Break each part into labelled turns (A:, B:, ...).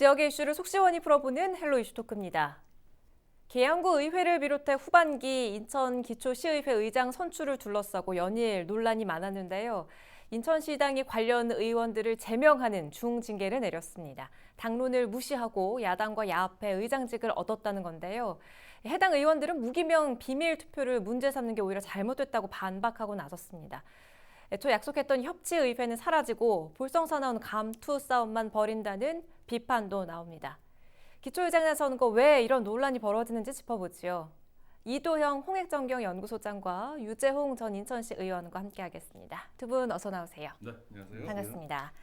A: 지역의 이슈를 속 시원히 풀어보는 헬로 이슈 토크입니다. 계양구 의회를 비롯해 후반기 인천기초시의회 의장 선출을 둘러싸고 연일 논란이 많았는데요. 인천시당이 관련 의원들을 제명하는 중징계를 내렸습니다. 당론을 무시하고 야당과 야합해 의장직을 얻었다는 건데요. 해당 의원들은 무기명 비밀 투표를 문제 삼는 게 오히려 잘못됐다고 반박하고 나섰습니다. 애초 약속했던 협치의회는 사라지고 볼썽사나운 감투 싸움만 벌인다는 비판도 나옵니다. 기초의장 선거 왜 이런 논란이 벌어지는지 짚어보지요. 이도형 홍익정경연구소장과 유재홍 전 인천시 의원과 함께하겠습니다. 두 분 어서 나오세요.
B: 네, 안녕하세요.
A: 반갑습니다.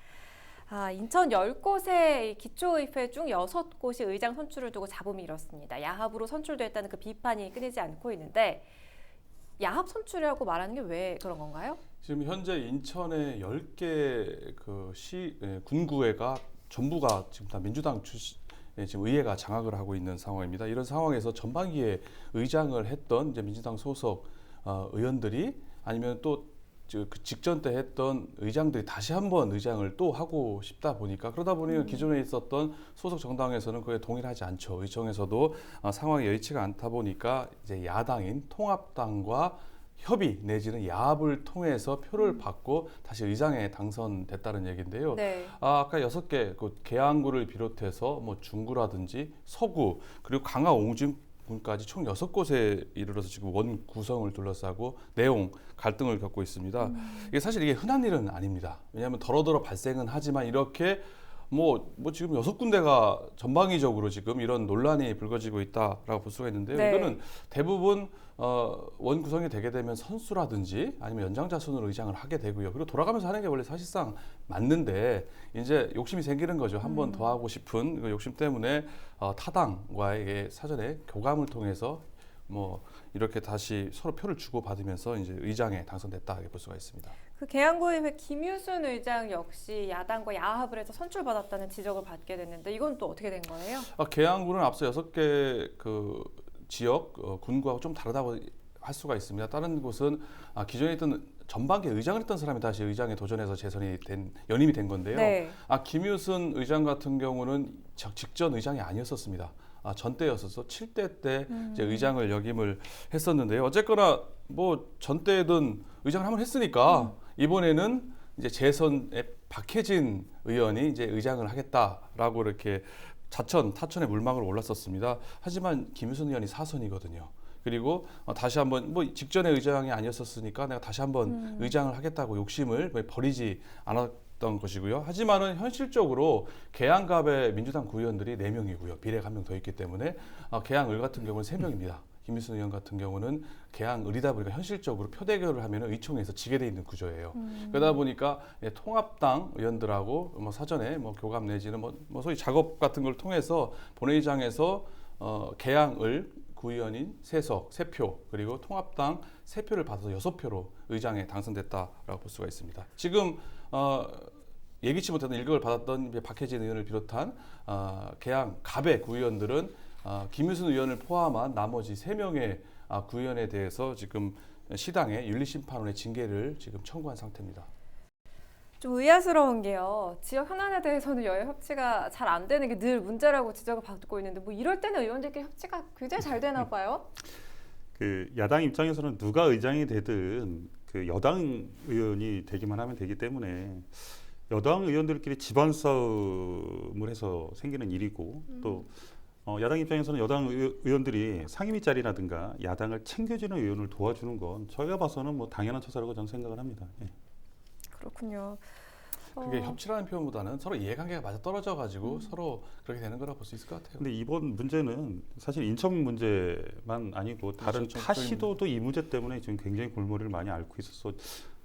A: 인천 10곳의 기초의회 중 6곳이 의장 선출을 두고 잡음이 일었습니다. 야합으로 선출됐다는 그 비판이 끊이지 않고 있는데 야합 선출이라고 말하는 게 왜 그런 건가요?
B: 지금 현재 인천의 10개 군구회가 전부가 지금 다 민주당 출신 지금 의회가 장악을 하고 있는 상황입니다. 이런 상황에서 전반기에 의장을 했던 이제 민주당 소속 의원들이 아니면 또 그 직전 때 했던 의장들이 다시 한번 의장을 또 하고 싶다 보니까 그러다 보니 기존에 있었던 소속 정당에서는 그에 동일하지 않죠. 의총에서도 상황이 여의치가 않다 보니까 이제 야당인 통합당과 협의 내지는 야합을 통해서 표를 받고 다시 의장에 당선됐다는 얘기인데요.
A: 네.
B: 아까 6개 그 계양구를 비롯해서 뭐 중구라든지 서구 그리고 강화 옹진군까지 총 6곳에 이르러서 지금 원 구성을 둘러싸고 내용 갈등을 겪고 있습니다. 이게 사실 이게 흔한 일은 아닙니다. 왜냐하면 더러더러 발생은 하지만 이렇게 뭐 지금 6군데가 전방위적으로 지금 이런 논란이 불거지고 있다라고 볼 수가 있는데요.
A: 네.
B: 이거는 대부분 원 구성이 되게 되면 선수라든지 아니면 연장자 순으로 의장을 하게 되고요. 그리고 돌아가면서 하는 게 원래 사실상 맞는데 이제 욕심이 생기는 거죠. 한 번 더 하고 싶은 그 욕심 때문에 타당과의 사전에 교감을 통해서 뭐 이렇게 다시 서로 표를 주고 받으면서 이제 의장에 당선됐다 이렇게 볼 수가 있습니다.
A: 그 계양구의회 김유순 의장 역시 야당과 야합을 해서 선출받았다는 지적을 받게 됐는데 이건 또 어떻게 된 거예요?
B: 계양구는 앞서 6개 그 지역 군구하고 좀 다르다고 할 수가 있습니다. 다른 곳은 기존에 있던 전반기에 의장을 했던 사람이 다시 의장에 도전해서 연임이 된 건데요.
A: 네.
B: 김유순 의장 같은 경우는 직전 의장이 아니었었습니다. 전 때였어서 7대 때 이제 의장을 역임을 했었는데요. 어쨌거나 뭐 전 때든 의장을 한번 했으니까 이번에는 이제 재선에 박해진 의원이 이제 의장을 하겠다라고 이렇게 타천의 물망을 올랐었습니다. 하지만 김유순 의원이 사선이거든요. 그리고 다시 한번 뭐 직전에 의장이 아니었었으니까 내가 다시 한번 의장을 하겠다고 욕심을 버리지 않았던 것이고요. 하지만은 현실적으로 계양갑의 민주당 구의원들이 4명이고요. 비례가 1명 더 있기 때문에 계양을 같은 경우는 3명입니다. 김유순 의원 같은 경우는 계양을이다 보니까 현실적으로 표대결을 하면 의총에서 지게 돼 있는 구조예요. 그러다 보니까 통합당 의원들하고 뭐 사전에 뭐 교감 내지는 뭐 소위 작업 같은 걸 통해서 본회의장에서 계양을 구의원인 3표 그리고 통합당 3표를 받아서 6표로 의장에 당선됐다라고 볼 수가 있습니다. 지금 예기치 못했던 일격을 받았던 박해진 의원을 비롯한 계양 갑의 구의원들은 김유순 의원을 포함한 나머지 3명의 구의원에 대해서 지금 시당의 윤리심판원의 징계를 지금 청구한 상태입니다.
A: 좀 의아스러운 게요. 지역 현안에 대해서는 여야 협치가 잘 안 되는 게 늘 문제라고 지적을 받고 있는데 뭐 이럴 때는 의원들끼리 협치가 굉장히 잘 되나 봐요.
C: 그 야당 입장에서는 누가 의장이 되든 그 여당 의원이 되기만 하면 되기 때문에 여당 의원들끼리 집안 싸움을 해서 생기는 일이고 또 야당 입장에서는 여당 의원들이 상임위 자리라든가 야당을 챙겨주는 의원을 도와주는 건 저희가 봐서는 뭐 당연한 처사라고 저는 생각을 합니다. 예.
A: 그렇군요.
B: 그게 협치라는 표현보다는 서로 이해관계가 맞아 떨어져가지고 서로 그렇게 되는 거라 볼 수 있을 것 같아요.
C: 근데 이번 문제는 사실 인천 문제만 아니고 다른 타 시도도 이 문제 때문에 지금 굉장히 골머리를 많이 앓고 있어서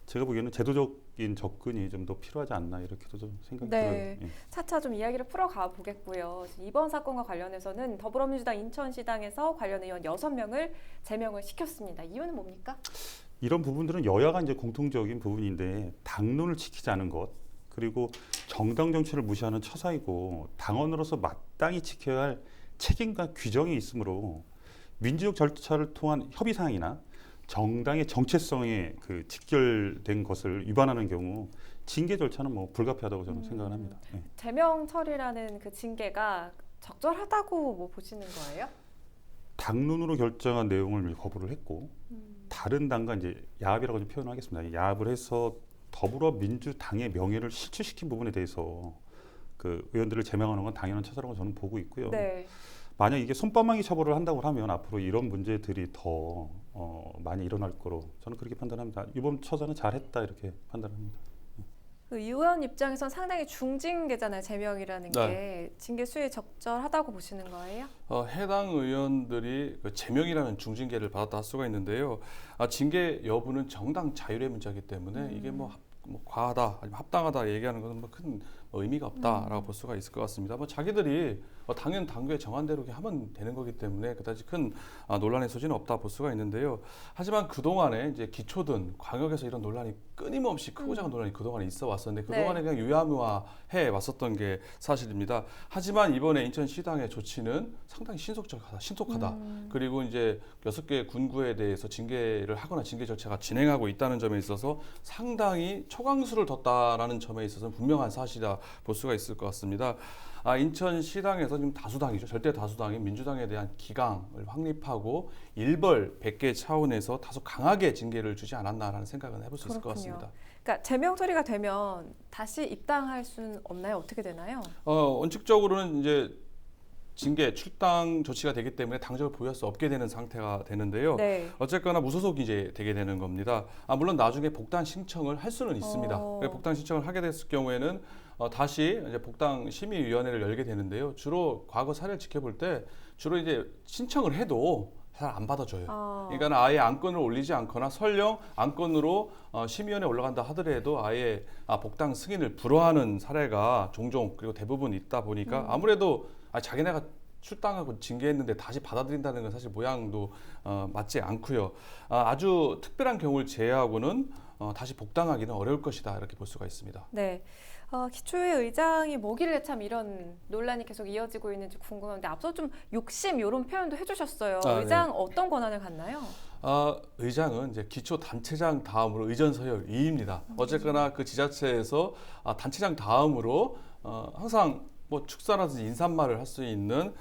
C: 제가 보기에는 제도적인 접근이 좀 더 필요하지 않나 이렇게도 좀 생각이 들어요. 예.
A: 차차 좀 이야기를 풀어가 보겠고요. 이번 사건과 관련해서는 더불어민주당 인천시당에서 관련 의원 6명을 제명을 시켰습니다. 이유는 뭡니까?
C: 이런 부분들은 여야가 이제 공통적인 부분인데 당론을 지키지 않은 것 그리고 정당 정치를 무시하는 처사이고 당원으로서 마땅히 지켜야 할 책임과 규정이 있으므로 민주적 절차를 통한 협의 사항이나 정당의 정체성에 그 직결된 것을 위반하는 경우 징계 절차는 뭐 불가피하다고 저는 생각을 합니다. 예.
A: 제명 처리라는 그 징계가 적절하다고 뭐 보시는 거예요?
C: 당론으로 결정한 내용을 거부를 했고 다른 당과 이제 야합이라고 좀 표현하겠습니다. 야합을 해서 더불어민주당의 명예를 실추시킨 부분에 대해서 그 의원들을 제명하는 건 당연한 처사라고 저는 보고 있고요.
A: 네.
C: 만약 이게 손바닥이 처벌을 한다고 하면 앞으로 이런 문제들이 더 많이 일어날 거로 저는 그렇게 판단합니다. 이번 처사는 잘했다 이렇게 판단합니다.
A: 그 의원 입장에선 상당히 중징계잖아요. 제명이라는 게 징계 수위 적절하다고 보시는 거예요?
B: 해당 의원들이 그 제명이라는 중징계를 받았다 할 수가 있는데요. 징계 여부는 정당 자율의 문제이기 때문에 이게 뭐 과하다, 아니면 합당하다 얘기하는 것은 뭐 큰 의미가 없다라고 볼 수가 있을 것 같습니다. 뭐 자기들이 당연 당규에 정한 대로 하면 되는 거기 때문에 그다지 큰 논란의 소지는 없다 볼 수가 있는데요. 하지만 그 동안에 이제 기초든 광역에서 이런 논란이 끊임없이 크고 작은 논란이 그 동안에 있어 왔었는데 그 동안에 그냥 유야무야해 왔었던 게 사실입니다. 하지만 이번에 인천시당의 조치는 상당히 신속하다. 그리고 이제 6개 군구에 대해서 징계를 하거나 징계 절차가 진행하고 있다는 점에 있어서 상당히 초강수를 뒀다라는 점에 있어서는 분명한 사실이다 볼 수가 있을 것 같습니다. 인천시당에서 지금 다수당이죠. 절대 다수당인 민주당에 대한 기강을 확립하고 일벌 100개 차원에서 다소 강하게 징계를 주지 않았나라는 생각은 해볼 수 있을 것 같습니다.
A: 그러니까 제명 처리가 되면 다시 입당할 수는 없나요? 어떻게 되나요?
B: 원칙적으로는 이제 징계, 출당 조치가 되기 때문에 당적을 보유할 수 없게 되는 상태가 되는데요.
A: 네.
B: 어쨌거나 무소속이 이제 되게 되는 겁니다. 물론 나중에 복당 신청을 할 수는 있습니다. 복당 신청을 하게 됐을 경우에는 다시 이제 복당 심의위원회를 열게 되는데요. 주로 과거 사례를 지켜볼 때 주로 이제 신청을 해도 잘 안 받아줘요. 그러니까 아예 안건을 올리지 않거나 설령 안건으로 심의위원회에 올라간다 하더라도 아예 복당 승인을 불허하는 사례가 종종 그리고 대부분 있다 보니까 아무래도 자기네가 출당하고 징계했는데 다시 받아들인다는 건 사실 모양도 맞지 않고요. 아주 특별한 경우를 제외하고는 다시 복당하기는 어려울 것이다 이렇게 볼 수가 있습니다.
A: 네. 기초의 의장이 뭐길래 참 이런 논란이 계속 이어지고 있는지 궁금한데 앞서 좀 욕심 이런 표현도 해주셨어요. 의장 네. 어떤 권한을 갖나요?
B: 의장은 이제 기초 단체장 다음으로 의전 서열 2입니다. 어쨌거나 그 지자체에서 단체장 다음으로 항상 뭐 축사라든지 인사말을 할 수 있는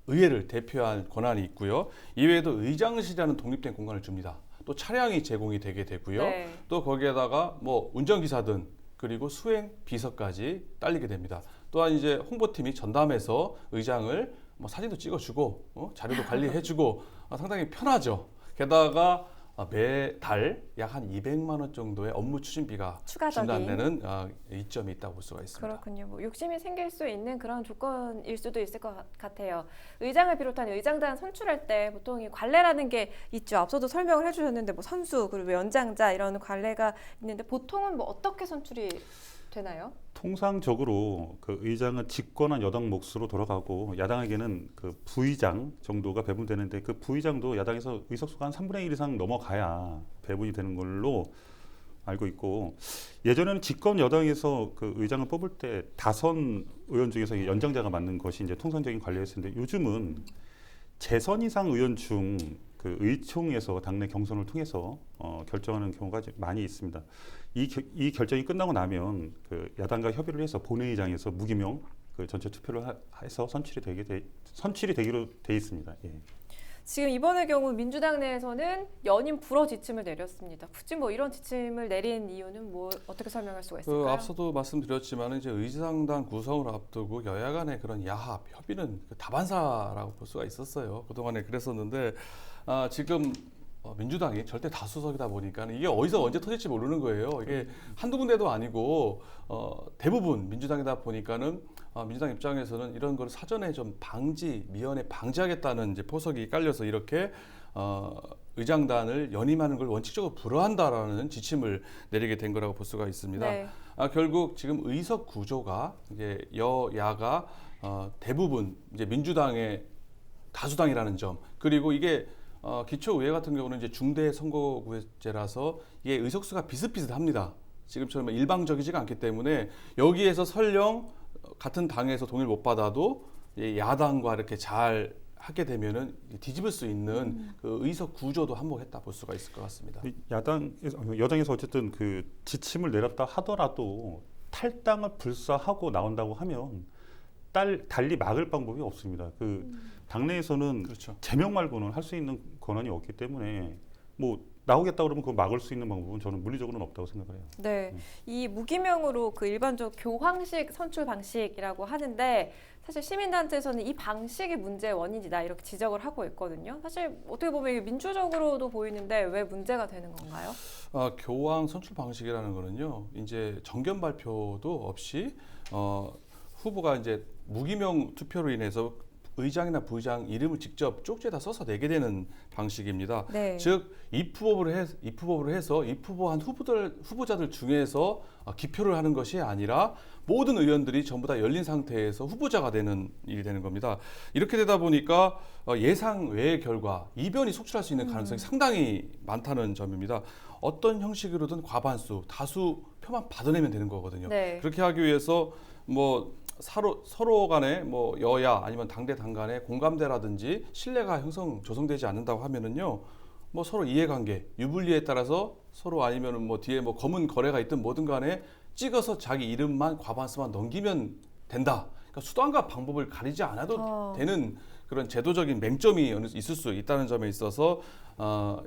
B: 의회를 대표할 권한이 있고요. 이외에도 의장실이라는 독립된 공간을 줍니다. 또 차량이 제공이 되게 되고요. 네. 또 거기에다가 뭐 운전기사든 그리고 수행 비서까지 딸리게 됩니다. 또한 이제 홍보팀이 전담해서 의장을 뭐 사진도 찍어주고 자료도 관리해주고 상당히 편하죠. 게다가 매달 약 한 200만 원 정도의 업무 추진비가 진단되는 이점이 있다고 볼 수가 있습니다.
A: 그렇군요. 뭐 욕심이 생길 수 있는 그런 조건일 수도 있을 것 같아요. 의장을 비롯한 의장단 선출할 때 보통 이 관례라는 게 있죠. 앞서도 설명을 해주셨는데 뭐 선수 그리고 연장자 이런 관례가 있는데 보통은 뭐 어떻게 선출이 되나요?
C: 통상적으로 그 의장은 집권한 여당 몫으로 돌아가고 야당에게는 그 부의장 정도가 배분되는데 그 부의장도 야당에서 의석수가 한 3분의 1 이상 넘어가야 배분이 되는 걸로 알고 있고 예전에는 집권 여당에서 그 의장을 뽑을 때 다선 의원 중에서 연장자가 맞는 것이 이제 통상적인 관례였는데 요즘은 재선 이상 의원 중 그 의총에서 당내 경선을 통해서 결정하는 경우가 많이 있습니다. 이 결정이 끝나고 나면 그 야당과 협의를 해서 본회의장에서 무기명 그 전체 투표를 해서 선출이 되기로 돼 있습니다. 예.
A: 지금 이번의 경우 민주당 내에서는 연임 불허 지침을 내렸습니다. 굳이 뭐 이런 지침을 내린 이유는 뭐 어떻게 설명할 수가 있을까요?
B: 앞서도 말씀드렸지만 이제 의장단 구성을 앞두고 여야 간의 그런 야합, 협의는 다반사라고 볼 수가 있었어요. 그동안에 그랬었는데 지금 민주당이 절대 다수석이다 보니까 이게 어디서 언제 터질지 모르는 거예요. 이게 한두 군데도 아니고 대부분 민주당이다 보니까는 민주당 입장에서는 이런 걸 사전에 좀 미연에 방지하겠다는 이제 포석이 깔려서 이렇게 의장단을 연임하는 걸 원칙적으로 불허한다라는 지침을 내리게 된 거라고 볼 수가 있습니다. 네. 결국 지금 의석 구조가 이제 여야가 대부분 이제 민주당의 다수당이라는 점 그리고 이게 기초의회 같은 경우는 이제 중대 선거구제라서 이게 의석수가 비슷비슷합니다. 지금처럼 일방적이지가 않기 때문에 여기에서 설령 같은 당에서 동의를 못 받아도 야당과 이렇게 잘 하게 되면은 뒤집을 수 있는 그 의석 구조도 한몫했다 볼 수가 있을 것 같습니다.
C: 여당에서 어쨌든 그 지침을 내렸다 하더라도 탈당을 불사하고 나온다고 하면 달리 막을 방법이 없습니다. 그 당내에서는
B: 그렇죠.
C: 제명 말고는 할 수 있는 권한이 없기 때문에 뭐 나오겠다 그러면 그거 막을 수 있는 방법은 저는 물리적으로는 없다고 생각을 해요.
A: 네, 이 무기명으로 그 일반적 교황식 선출 방식이라고 하는데 사실 시민단체에서는 이 방식이 문제의 원인이다 이렇게 지적을 하고 있거든요. 사실 어떻게 보면 이게 민주적으로도 보이는데 왜 문제가 되는 건가요?
B: 교황 선출 방식이라는 거는요, 이제 정견 발표도 없이 후보가 이제 무기명 투표로 인해서 의장이나 부의장 이름을 직접 쪽지에다 써서 내게 되는 방식입니다.
A: 네.
B: 즉 입후보를 해서 입후보한 후보자들 중에서 기표를 하는 것이 아니라 모든 의원들이 전부 다 열린 상태에서 후보자가 되는 일이 되는 겁니다. 이렇게 되다 보니까 예상 외의 결과, 이변이 속출할 수 있는 가능성이 상당히 많다는 점입니다. 어떤 형식으로든 과반수, 다수 표만 받아내면 되는 거거든요.
A: 네.
B: 그렇게 하기 위해서 뭐 서로 간에 뭐 여야 아니면 당대 당 간에 공감대라든지 신뢰가 조성되지 않는다고 하면은요, 뭐 서로 이해관계, 유불리에 따라서 서로 아니면은 뭐 뒤에 뭐 검은 거래가 있든 뭐든 간에 찍어서 자기 이름만 과반수만 넘기면 된다. 그러니까 수단과 방법을 가리지 않아도 되는 그런 제도적인 맹점이 있을 수 있다는 점에 있어서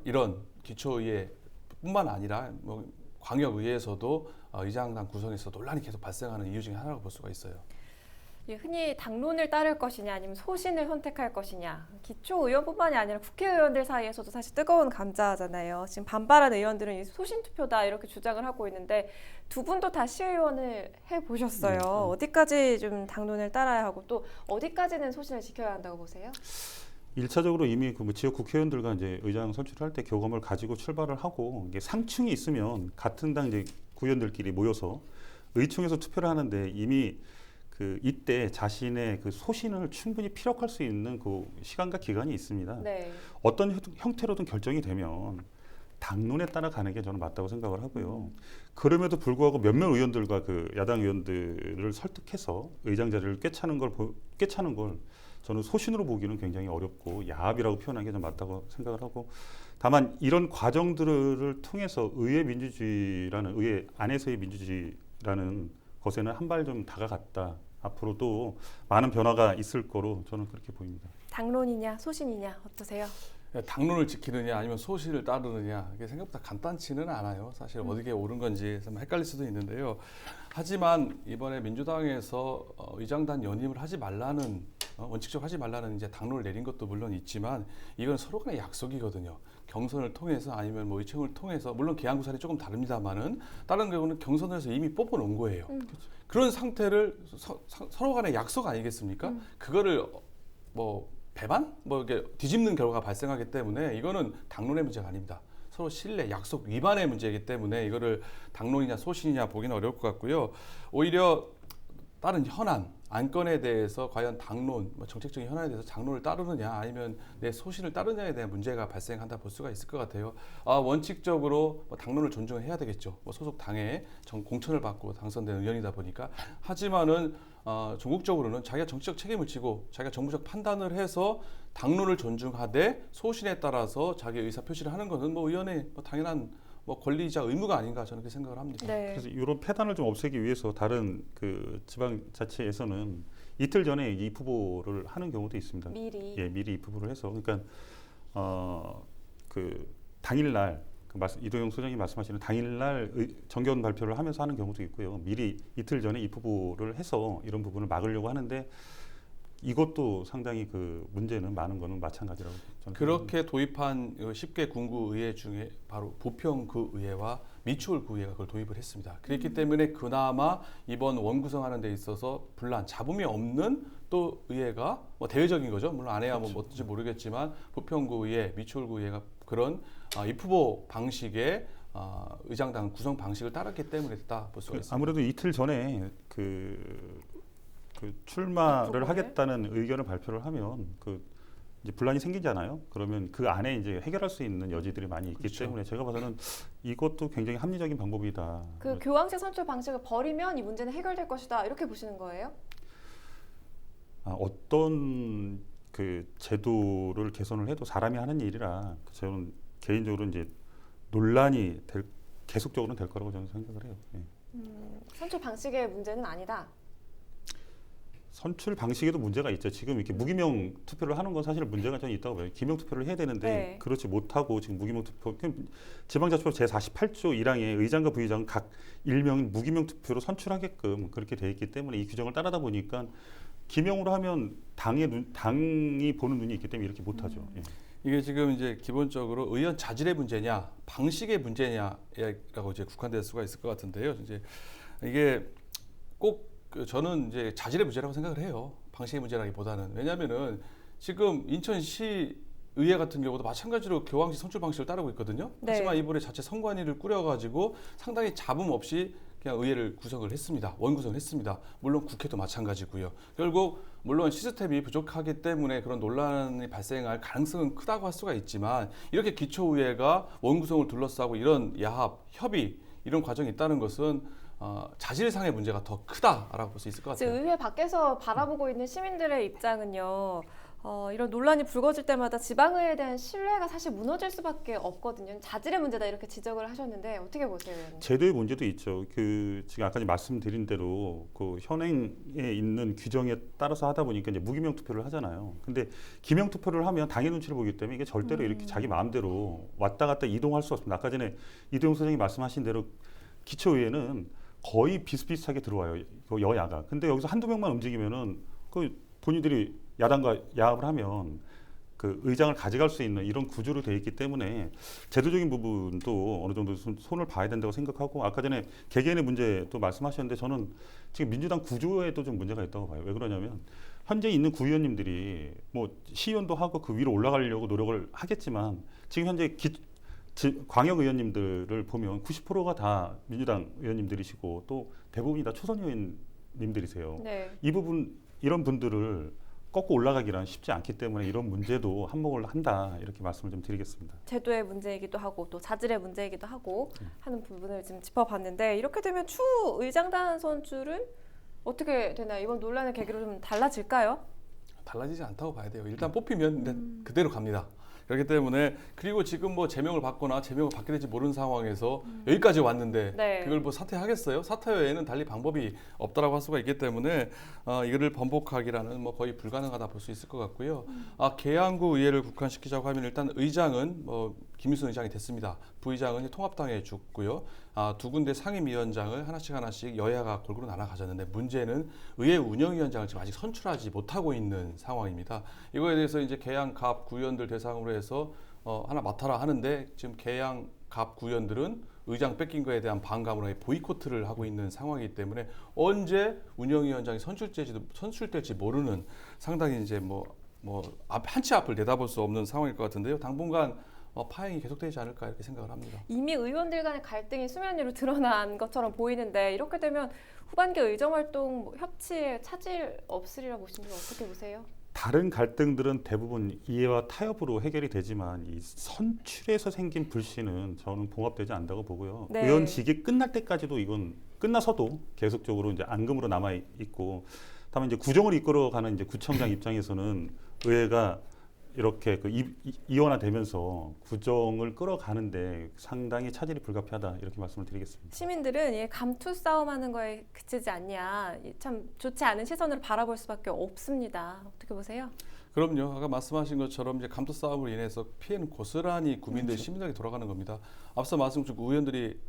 B: 이런 기초의회뿐만 아니라 뭐 광역의회에서도 의장당 구성에서 논란이 계속 발생하는 이유 중에 하나라고 볼 수가 있어요.
A: 흔히 당론을 따를 것이냐 아니면 소신을 선택할 것이냐, 기초의원뿐만이 아니라 국회의원들 사이에서도 사실 뜨거운 감자잖아요. 지금 반발한 의원들은 소신 투표다 이렇게 주장을 하고 있는데 두 분도 다 시의원을 해보셨어요. 어디까지 좀 당론을 따라야 하고 또 어디까지는 소신을 지켜야 한다고 보세요?
C: 1차적으로 이미 그 지역 국회의원들과 이제 의장 선출할 때 교감을 가지고 출발을 하고 이게 상층이 있으면 같은 당 이제 구의원들끼리 모여서 의총에서 투표를 하는데 이미 그 이때 자신의 그 소신을 충분히 피력할 수 있는 그 시간과 기간이 있습니다.
A: 네.
C: 어떤 형태로든 결정이 되면 당론에 따라가는 게 저는 맞다고 생각을 하고요. 그럼에도 불구하고 몇몇 의원들과 그 야당 의원들을 설득해서 의장 자리를 꿰차는 걸 저는 소신으로 보기는 굉장히 어렵고 야합이라고 표현하는 게 좀 맞다고 생각을 하고, 다만 이런 과정들을 통해서 의회 안에서의 민주주의라는 것에는 한 발 좀 다가갔다. 앞으로도 많은 변화가 있을 거로 저는 그렇게 보입니다.
A: 당론이냐 소신이냐 어떠세요?
B: 당론을 지키느냐 아니면 소신을 따르느냐, 이게 생각보다 간단치는 않아요. 사실 어디게 옳은 건지 좀 헷갈릴 수도 있는데요. 하지만 이번에 민주당에서 의장단 연임을 하지 말라는 원칙적으로 하지 말라는 이제 당론을 내린 것도 물론 있지만 이건 서로 간의 약속이거든요. 경선을 통해서 아니면 뭐 의총을 통해서, 물론 계양구산이 조금 다릅니다만은 다른 경우는 경선을 해서 이미 뽑아놓은 거예요. 그런 상태를 서로 간의 약속 아니겠습니까? 그거를 뭐 배반? 뭐 이렇게 뒤집는 결과가 발생하기 때문에 이거는 당론의 문제가 아닙니다. 서로 신뢰, 약속 위반의 문제이기 때문에 이거를 당론이냐 소신이냐 보기는 어려울 것 같고요. 오히려 다른 현안, 안건에 대해서 과연 당론, 정책적인 현안에 대해서 당론을 따르느냐 아니면 내 소신을 따르느냐에 대한 문제가 발생한다 볼 수가 있을 것 같아요. 원칙적으로 당론을 존중해야 되겠죠. 소속 당에 공천을 받고 당선된 의원이다 보니까. 하지만은 전국적으로는 자기가 정치적 책임을 지고 자기가 정부적 판단을 해서 당론을 존중하되 소신에 따라서 자기 의사 표시를 하는 것은 의원의 당연한 권리이자 의무가 아닌가 저는 그렇게 생각을 합니다.
A: 네.
C: 그래서 이런 폐단을 좀 없애기 위해서 다른 그 지방자치에서는 이틀 전에 입후보를 하는 경우도 있습니다. 미리 입후보를 해서, 그러니까 그 당일날 이도영 소장이 말씀하시는 당일날 정견 발표를 하면서 하는 경우도 있고요. 미리 이틀 전에 입후보를 해서 이런 부분을 막으려고 하는데 이것도 상당히 그 문제는 많은 거는 마찬가지라고 저는
B: 그렇게 도입한 10개 군구의회 중에 바로 부평구의회와 미추홀구의회가 그걸 도입을 했습니다. 그렇기 때문에 그나마 이번 원구성하는 데 있어서 잡음이 없는 또 의회가 대외적인 거죠. 물론 안 해야
C: 그렇죠.
B: 어떨지 모르겠지만 부평구의회, 미추홀구의회가 그런 입후보 방식의 의장당 구성 방식을 따랐기 때문에 됐다 볼 수가 있습니다.
C: 아무래도 이틀 전에 그 출마를 하겠다는 의견을 발표를 하면 이제 분란이 생기잖아요. 그러면 그 안에 이제 해결할 수 있는 여지들이 많이 있기
B: 그렇죠.
C: 때문에 제가 봐서는 이것도 굉장히 합리적인 방법이다.
A: 그 교황제 선출 방식을 버리면 이 문제는 해결될 것이다 이렇게 보시는 거예요?
C: 어떤 그 제도를 개선을 해도 사람이 하는 일이라 저는 개인적으로 이제 논란이 계속적으로 될 거라고 저는 생각을 해요. 예.
A: 선출 방식의 문제는 아니다.
C: 선출 방식에도 문제가 있죠. 지금 이렇게 무기명 투표를 하는 건 사실 문제가 저는 있다고 봐요. 기명 투표를 해야 되는데
A: 네.
C: 그렇지 못하고 지금 무기명 투표, 지방자치법 제48조 1항에 의장과 부의장 각 1명인 무기명 투표로 선출하게끔 그렇게 돼 있기 때문에 이 규정을 따르다 보니까 기명으로 하면 당이 보는 눈이 있기 때문에 이렇게 못하죠. 예.
B: 이게 지금 이제 기본적으로 의원 자질의 문제냐, 방식의 문제냐라고 이제 국한될 수가 있을 것 같은데요. 이제 이게 꼭 저는 이제 자질의 문제라고 생각을 해요. 방식의 문제라기보다는. 왜냐하면은 지금 인천시 의회 같은 경우도 마찬가지로 교황직 선출 방식을 따르고 있거든요.
A: 네.
B: 하지만 이번에 자체 선관위를 꾸려가지고 상당히 잡음 없이 그냥 의회를 구성을 했습니다. 원구성을 했습니다. 물론 국회도 마찬가지고요. 결국 물론 시스템이 부족하기 때문에 그런 논란이 발생할 가능성은 크다고 할 수가 있지만 이렇게 기초의회가 원구성을 둘러싸고 이런 야합, 협의 이런 과정이 있다는 것은 자질상의 문제가 더 크다라고 볼 수 있을 것
A: 지금
B: 같아요.
A: 의회 밖에서 바라보고 있는 시민들의 입장은요. 이런 논란이 불거질 때마다 지방의회에 대한 신뢰가 사실 무너질 수밖에 없거든요. 자질의 문제다 이렇게 지적을 하셨는데 어떻게 보세요, 의원님?
C: 제도의 문제도 있죠. 지금 아까 말씀드린 대로 그 현행에 있는 규정에 따라서 하다 보니까 이제 무기명 투표를 하잖아요. 근데 기명 투표를 하면 당의 눈치를 보기 때문에 이게 절대로 이렇게 자기 마음대로 왔다 갔다 이동할 수 없습니다. 아까 전에 이도영 선생님이 말씀하신 대로 기초의회는 거의 비슷비슷하게 들어와요. 그 여야가. 근데 여기서 한두 명만 움직이면은 그 본인들이 야당과 야합을 하면 그 의장을 가져갈 수 있는 이런 구조로 되어 있기 때문에 제도적인 부분도 어느 정도 손을 봐야 된다고 생각하고 아까 전에 개개인의 문제도 말씀하셨는데 저는 지금 민주당 구조에도 좀 문제가 있다고 봐요. 왜 그러냐면 현재 있는 구의원님들이 뭐 시의원도 하고 그 위로 올라가려고 노력을 하겠지만 지금 현재 광역 의원님들을 보면 90%가 다 민주당 의원님들이시고 또 대부분이 다 초선 의원님들이세요.
A: 네.
C: 이런 분들을 꺾고 올라가기란 쉽지 않기 때문에 이런 문제도 한몫을 한다 이렇게 말씀을 좀 드리겠습니다.
A: 제도의 문제이기도 하고 또 자질의 문제이기도 하고 하는 부분을 지금 짚어봤는데 이렇게 되면 추 의장단 선출은 어떻게 되나요? 이번 논란을 계기로 좀 달라질까요?
B: 달라지지 않다고 봐야 돼요. 일단 뽑히면 그대로 갑니다. 그렇기 때문에 그리고 지금 뭐 제명을 받거나 제명을 받게 될지 모르는 상황에서 여기까지 왔는데
A: 네.
B: 그걸 뭐 사퇴하겠어요? 사퇴 외에는 달리 방법이 없다라고 할 수가 있기 때문에 이거를 번복하기라는 뭐 거의 불가능하다 볼 수 있을 것 같고요. 계양구 의회를 국한시키자고 하면 일단 의장은 뭐 김유순 의장이 됐습니다. 부의장은 통합당에 죽고요. 두 군데 상임위원장을 하나씩 여야가 골고루 나눠 가졌는데 문제는 의회 운영위원장을 지금 아직 선출하지 못하고 있는 상황입니다. 이거에 대해서 이제 계양갑 구의원들 대상으로 해서 하나 맡아라 하는데 지금 계양갑 구의원들은 의장 뺏긴 거에 대한 반감으로 보이콧을 하고 있는 상황이기 때문에 언제 운영위원장이 선출될지 모르는 상당히 이제 한 치 앞을 내다볼 수 없는 상황일 것 같은데요. 당분간 파행이 계속되지 않을까 이렇게 생각을 합니다.
A: 이미 의원들 간의 갈등이 수면 위로 드러난 것처럼 보이는데 이렇게 되면 후반기 의정활동 협치에 차질 없으리라 보시는지 어떻게 보세요?
C: 다른 갈등들은 대부분 이해와 타협으로 해결이 되지만 이 선출에서 생긴 불씨는 저는 봉합되지 않는다고 보고요.
A: 네.
C: 의원직이 끝날 때까지도 이건 끝나서도 계속적으로 이제 앙금으로 남아 있고, 다만 이제 구정을 이끌어가는 이제 구청장 입장에서는 의회가 이렇게 이원화되면서 구정을 끌어가는데 상당히 차질이 불가피하다 이렇게 말씀을 드리겠습니다.
A: 시민들은 감투 싸움하는 거에 그치지 않냐 참 좋지 않은 시선으로 바라볼 수밖에 없습니다. 어떻게 보세요?
B: 그럼요. 아까 말씀하신 것처럼 이제 감투 싸움으로 인해서 피해는 고스란히 국민들, 시민들에게 돌아가는 겁니다. 앞서 말씀 주신 의원들이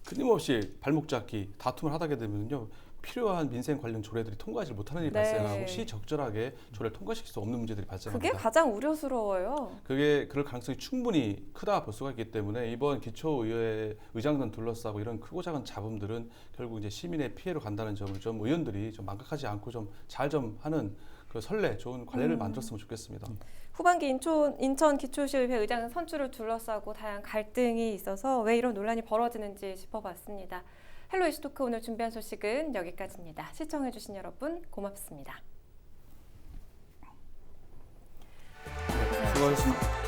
B: 끊임없이 발목 잡기, 다툼을 하게 되면요. 필요한 민생 관련 조례들이 통과하지 못하는 일이
A: 네.
B: 발생하고 시적절하게 조례를 통과시킬 수 없는 문제들이 발생합니다.
A: 그게 가장 우려스러워요.
B: 그럴 가능성이 충분히 크다 볼 수가 있기 때문에 이번 기초의회 의장단 둘러싸고 이런 크고 작은 잡음들은 결국 이제 시민의 피해로 간다는 점을 좀 의원들이 좀 망각하지 않고 좀 잘 좀 하는 그 선례 좋은 관례를 만들었으면 좋겠습니다.
A: 후반기 인천 기초시의회 의장 선출을 둘러싸고 다양한 갈등이 있어서 왜 이런 논란이 벌어지는지 짚어봤습니다. 헬로 이슈토크 오늘 준비한 소식은 여기까지입니다. 시청해주신 여러분 고맙습니다.
B: 수고하셨습니다.